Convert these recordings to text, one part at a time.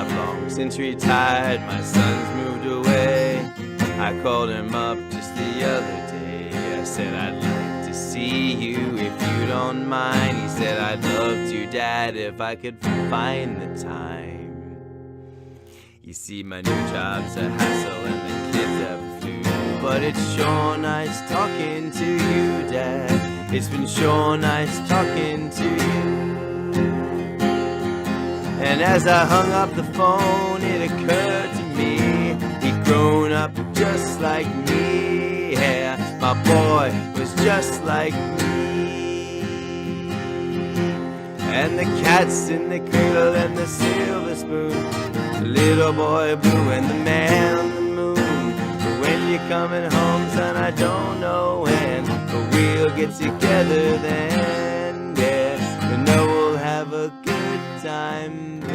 I've long since retired, my son's moved away. I called him up just the other day. I said I'd like to see you if you don't mind. He said I'd love to, Dad, if I could find the time. You see, my new job's a hassle and the kids have flu, but it's sure nice talking to you, Dad. It's been sure nice talking to you. And as I hung up the phone, it occurred to me, he'd grown up just like me. Yeah, my boy was just like me. And the cat's in the cradle and the silver spoon, the little boy blue and the man on the moon. But when you're coming home, son, I don't know when, but we'll get together then. Yeah, you know we'll have a good time then.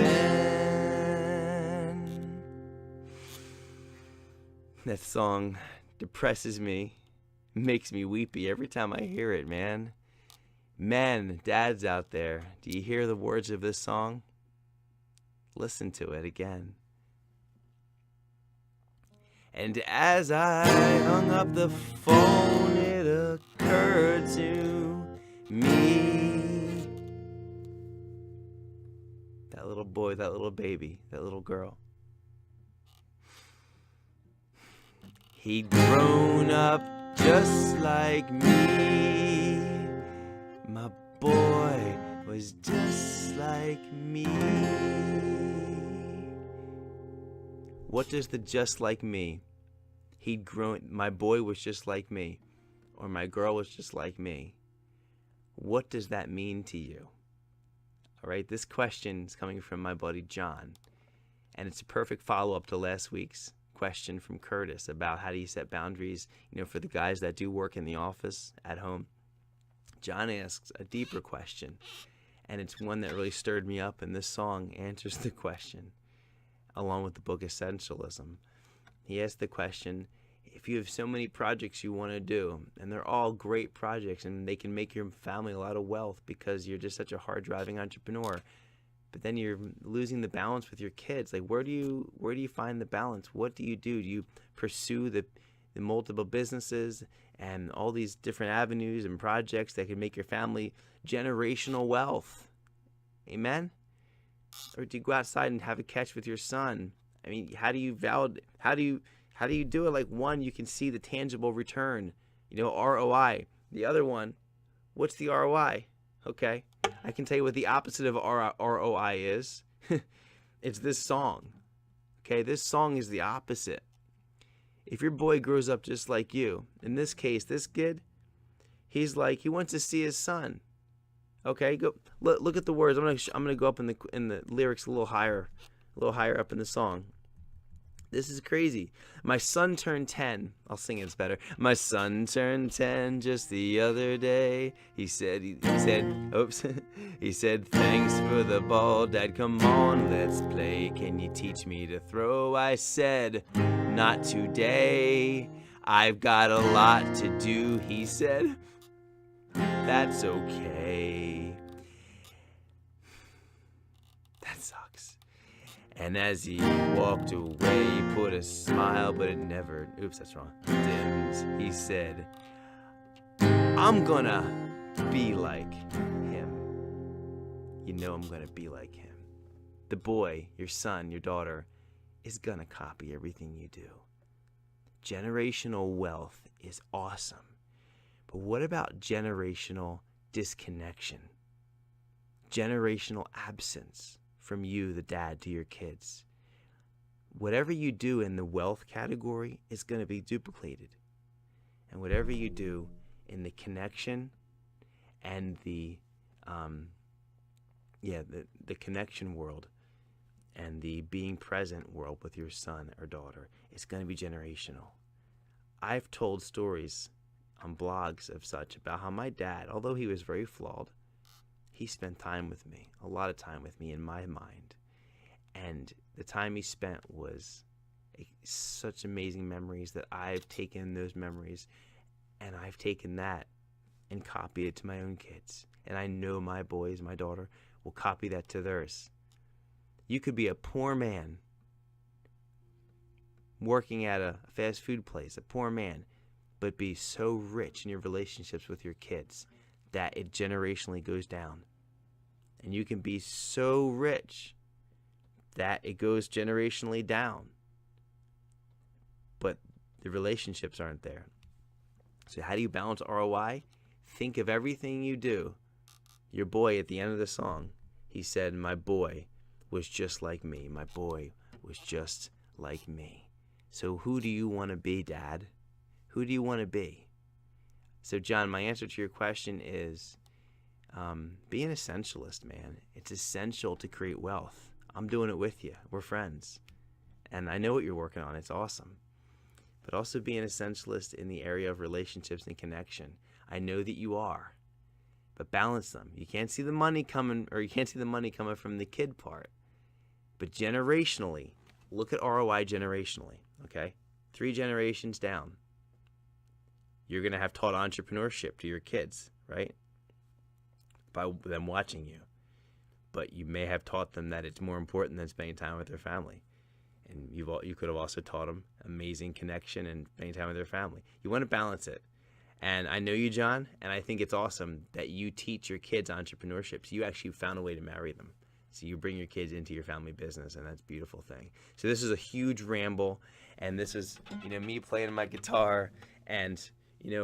That song depresses me, makes me weepy every time I hear it, man. Men, dads out there, do you hear the words of this song? Listen to it again. And as I hung up the phone, it occurred to me. That little boy, that little baby, that little girl. He'd grown up just like me. My boy was just like me. What does the just like me? He'd grown, my boy was just like me, or my girl was just like me. What does that mean to you? All right, this question is coming from my buddy John, and it's a perfect follow-up to last week's question from Curtis about how do you set boundaries, for the guys that do work in the office at home. John asks a deeper question, and it's one that really stirred me up, and this song answers the question, along with the book Essentialism. He asked the question, if you have so many projects you want to do, and they're all great projects, and they can make your family a lot of wealth because you're just such a hard-driving entrepreneur, but then you're losing the balance with your kids. Like, where do you find the balance? What do? Do you pursue the multiple businesses and all these different avenues and projects that can make your family generational wealth? Amen? Or do you go outside and have a catch with your son? I mean, how do you do it? Like, one, you can see the tangible return, ROI. The other one, what's the ROI? Okay, I can tell you what the opposite of ROI is. It's this song. Okay, this song is the opposite. If your boy grows up just like you, in this case, this kid, he wants to see his son. Okay, go look at the words. I'm gonna go up in the lyrics a little higher up in the song. This is crazy. My son turned 10. I'll sing it, it's better. My son turned 10 just the other day. He said, oops. He said, thanks for the ball, Dad, come on, let's play. Can you teach me to throw? I said, not today. I've got a lot to do, he said. That's okay. That sucks. And as he walked away, he put a smile, but it never, oops, that's wrong, dimmed. He said, I'm gonna be like him. I'm gonna be like him. The boy, your son, your daughter, is gonna copy everything you do. Generational wealth is awesome. But what about generational disconnection? Generational absence from you, the dad, to your kids. Whatever you do in the wealth category is going to be duplicated. And whatever you do in the connection and the connection world and the being present world with your son or daughter is going to be generational. I've told stories on blogs of such about how my dad, although he was very flawed, he spent time with me, a lot of time with me in my mind. And the time he spent was such amazing memories that I've taken those memories and I've taken that and copied it to my own kids. And I know my boys, my daughter, will copy that to theirs. You could be a poor man working at a fast food place, a poor man, but be so rich in your relationships with your kids that it generationally goes down. And you can be so rich that it goes generationally down, but the relationships aren't there. So how do you balance ROI? Think of everything you do. Your boy, at the end of the song, he said, my boy was just like me. My boy was just like me. So who do you want to be, Dad? Who do you want to be? So, John, my answer to your question is be an essentialist, man. It's essential to create wealth. I'm doing it with you. We're friends. And I know what you're working on. It's awesome. But also be an essentialist in the area of relationships and connection. I know that you are. But balance them. You can't see the money coming, or you can't see the money coming from the kid part. But generationally, look at ROI generationally, okay? 3 generations down, you're going to have taught entrepreneurship to your kids, right? By them watching you. But you may have taught them that it's more important than spending time with their family. And you could have also taught them amazing connection and spending time with their family. You want to balance it. And I know you, John, and I think it's awesome that you teach your kids entrepreneurship. So you actually found a way to marry them. So you bring your kids into your family business, and that's a beautiful thing. So this is a huge ramble, and this is, me playing my guitar. And,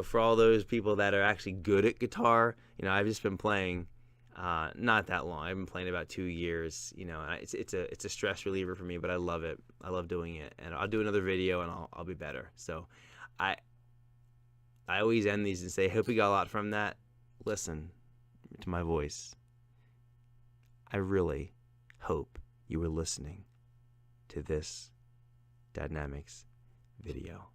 for all those people that are actually good at guitar, I've just been playing not that long. I've been playing about 2 years. It's a stress reliever for me, but I love it. I love doing it, and I'll do another video, and I'll be better. So I always end these and say, hope you got a lot from that. Listen to my voice. I really hope you were listening to this Dynamics video.